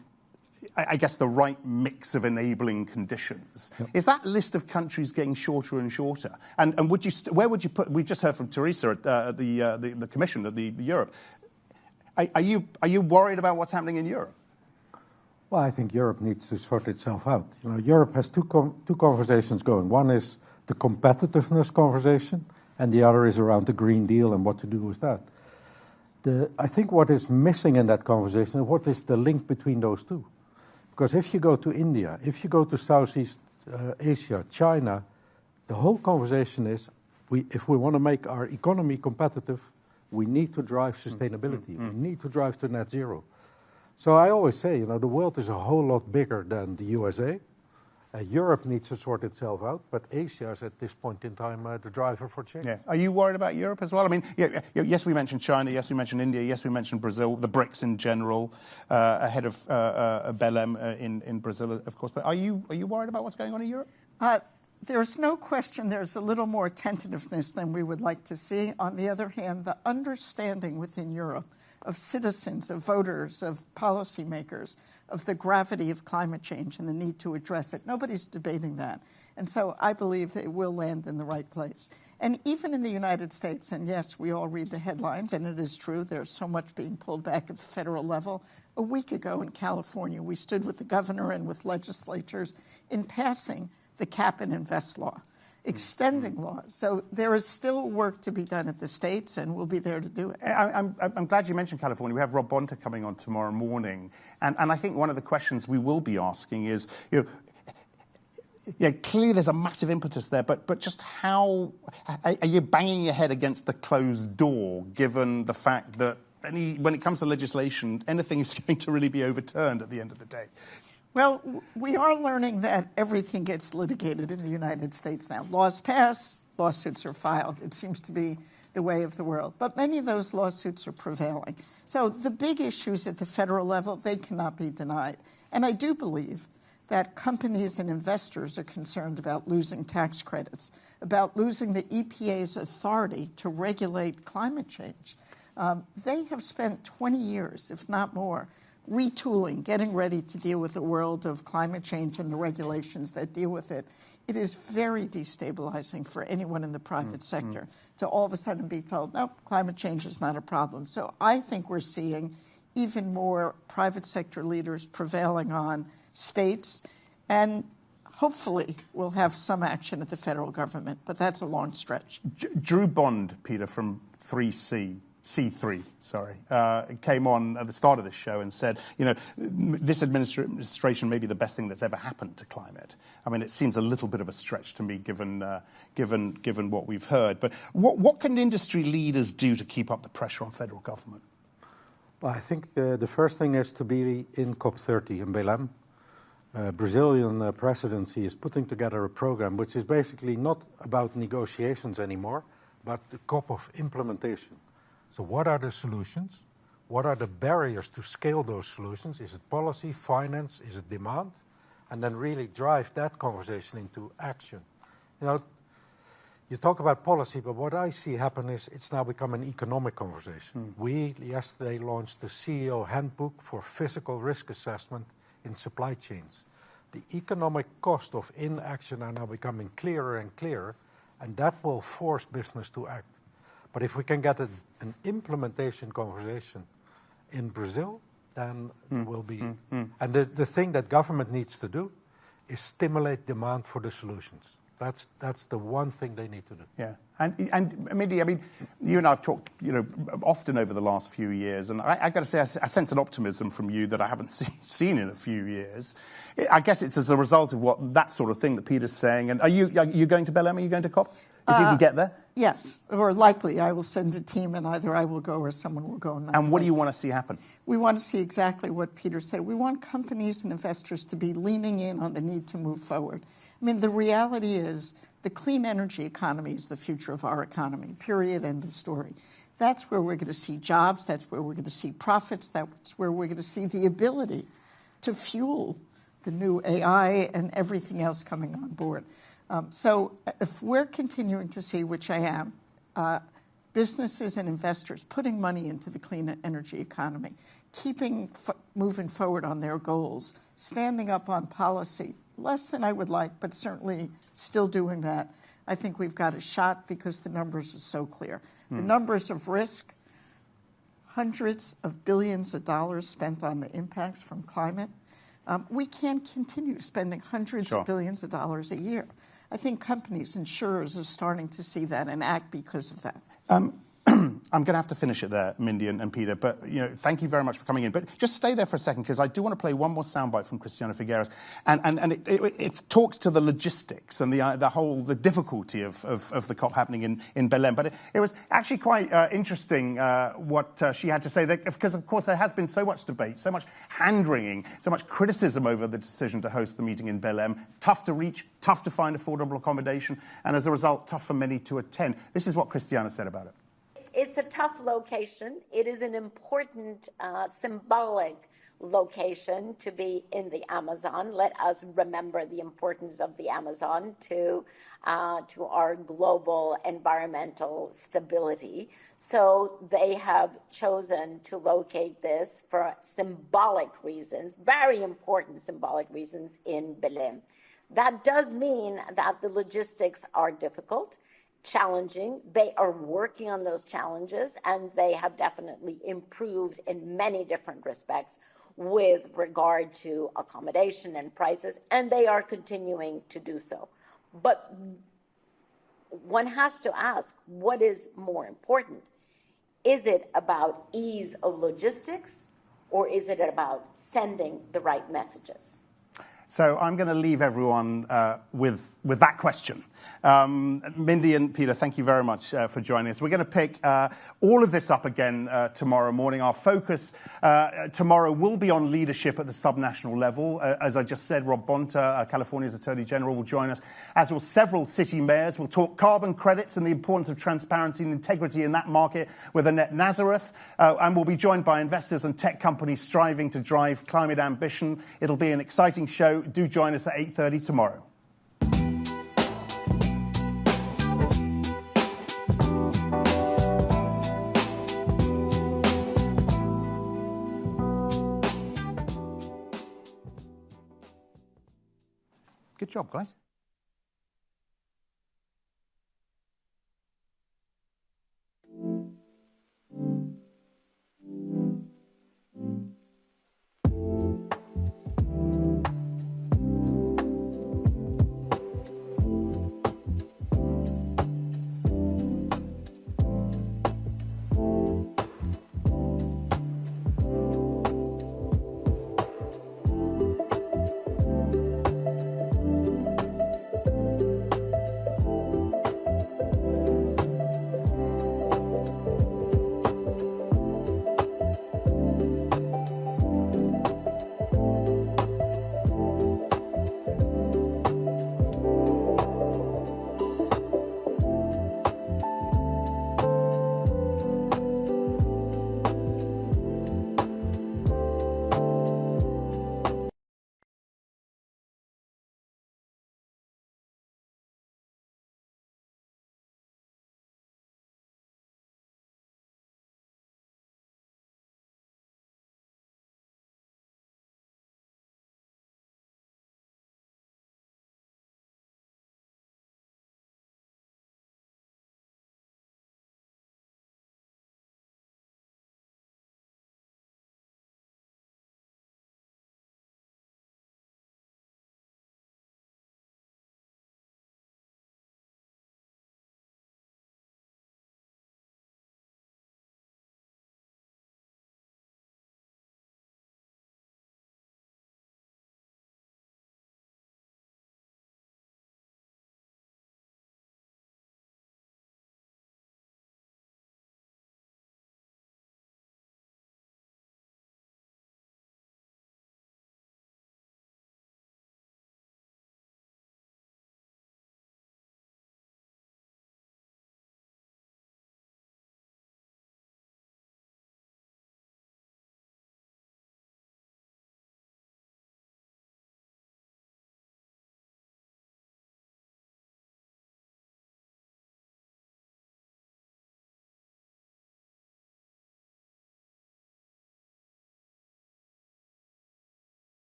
I guess, the right mix of enabling conditions. Yep. Is that list of countries getting shorter and shorter? And where would you put? We just heard from Teresa at the Commission at the Europe. Are you worried about what's happening in Europe? Well, I think Europe needs to sort itself out. Europe has two conversations going. One is the competitiveness conversation, and the other is around the Green Deal and what to do with that. I think what is missing in that conversation is what is the link between those two. Because if you go to India, if you go to Southeast Asia, China, the whole conversation is if we want to make our economy competitive, we need to drive sustainability. We need to drive to net zero. So I always say, the world is a whole lot bigger than the USA. Europe needs to sort itself out, but Asia is at this point in time the driver for change. Yeah. Are you worried about Europe as well? I mean, yes, we mentioned China, yes, we mentioned India, yes, we mentioned Brazil, the BRICS in general, ahead of Belém in Brazil, of course. But are you worried about what's going on in Europe? There's no question there's a little more tentativeness than we would like to see. On the other hand, the understanding within Europe of citizens, of voters, of policymakers, of the gravity of climate change and the need to address it, nobody's debating that. And so I believe that it will land in the right place. And even in the United States, and yes, we all read the headlines, and it is true, there's so much being pulled back at the federal level. A week ago in California, we stood with the governor and with legislatures in passing the cap and invest law, extending laws. So there is still work to be done at the states, and we'll be there to do it. I'm glad you mentioned California. We have Rob Bonta coming on tomorrow morning. And I think one of the questions we will be asking is, clearly there's a massive impetus there, but just how are you banging your head against the closed door, given the fact that when it comes to legislation, anything is going to really be overturned at the end of the day? Well, we are learning that everything gets litigated in the United States now. Laws pass, lawsuits are filed. It seems to be the way of the world. But many of those lawsuits are prevailing. So the big issues at the federal level, they cannot be denied. And I do believe that companies and investors are concerned about losing tax credits, about losing the EPA's authority to regulate climate change. They have spent 20 years, if not more, retooling, getting ready to deal with the world of climate change and the regulations that deal with it. It is very destabilizing for anyone in the private sector to all of a sudden be told, no, climate change is not a problem. So I think we're seeing even more private sector leaders prevailing on states, and hopefully we'll have some action at the federal government, but that's a long stretch. Drew Bond, Peter, from 3C, C3, sorry, came on at the start of this show and said, this administration may be the best thing that's ever happened to climate. I mean, it seems a little bit of a stretch to me, given what we've heard. But what can industry leaders do to keep up the pressure on federal government? Well, I think the first thing is to be in COP30 in Belém. Brazilian presidency is putting together a program which is basically not about negotiations anymore, but the COP of implementation. So what are the solutions? What are the barriers to scale those solutions? Is it policy, finance, is it demand? And then really drive that conversation into action. You talk about policy, but what I see happen is it's now become an economic conversation. We yesterday launched the CEO Handbook for Physical Risk Assessment in supply chains. The economic cost of inaction are now becoming clearer and clearer, and that will force business to act. But if we can get an implementation conversation in Brazil, then it will be. And the thing that government needs to do is stimulate demand for the solutions. That's the one thing they need to do. Yeah, and Mindy, I mean, you and I have talked, often over the last few years, and I got to say, I sense an optimism from you that I haven't seen in a few years. I guess it's as a result of that sort of thing that Peter's saying. And are you going to Belém? Are you going to COP? If you can get there? Yes, or likely I will send a team, and either I will go or someone will go. And what do you want to see happen? We want to see exactly what Peter said. We want companies and investors to be leaning in on the need to move forward. I mean, the reality is the clean energy economy is the future of our economy, period, end of story. That's where we're going to see jobs. That's where we're going to see profits. That's where we're going to see the ability to fuel the new AI and everything else coming on board. So if we're continuing to see, which I am, businesses and investors putting money into the clean energy economy, moving forward on their goals, standing up on policy, less than I would like, but certainly still doing that, I think we've got a shot because the numbers are so clear. The numbers of risk, hundreds of billions of dollars spent on the impacts from climate. We can't continue spending hundreds of billions of dollars a year. I think companies, insurers are starting to see that and act because of that. I'm going to have to finish it there, Mindy and Peter, but thank you very much for coming in. But just stay there for a second, because I do want to play one more soundbite from Christiana Figueres, and it talks to the logistics and the difficulty of the COP happening in Belém. But it was actually quite interesting what she had to say, because of course there has been so much debate, so much hand-wringing, so much criticism over the decision to host the meeting in Belém. Tough to reach, tough to find affordable accommodation, and as a result, tough for many to attend. This is what Christiana said about it. It's a tough location. It is an important symbolic location to be in the Amazon. Let us remember the importance of the Amazon to our global environmental stability. So they have chosen to locate this for symbolic reasons, very important symbolic reasons, in Belém. That does mean that the logistics are difficult, challenging. They are working on those challenges, and they have definitely improved in many different respects with regard to accommodation and prices, and they are continuing to do so. But one has to ask, what is more important? Is it about ease of logistics, or is it about sending the right messages? So I'm going to leave everyone with that question. Mindy and Peter, thank you very much for joining us. We're going to pick all of this up again tomorrow morning. Our focus tomorrow will be on leadership at the subnational level. As I just said, Rob Bonta, California's Attorney General, will join us, as will several city mayors. We'll talk carbon credits and the importance of transparency and integrity in that market with Annette Nazareth. And we'll be joined by investors and tech companies striving to drive climate ambition. It'll be an exciting show. Do join us at 8:30 tomorrow. Good job, guys.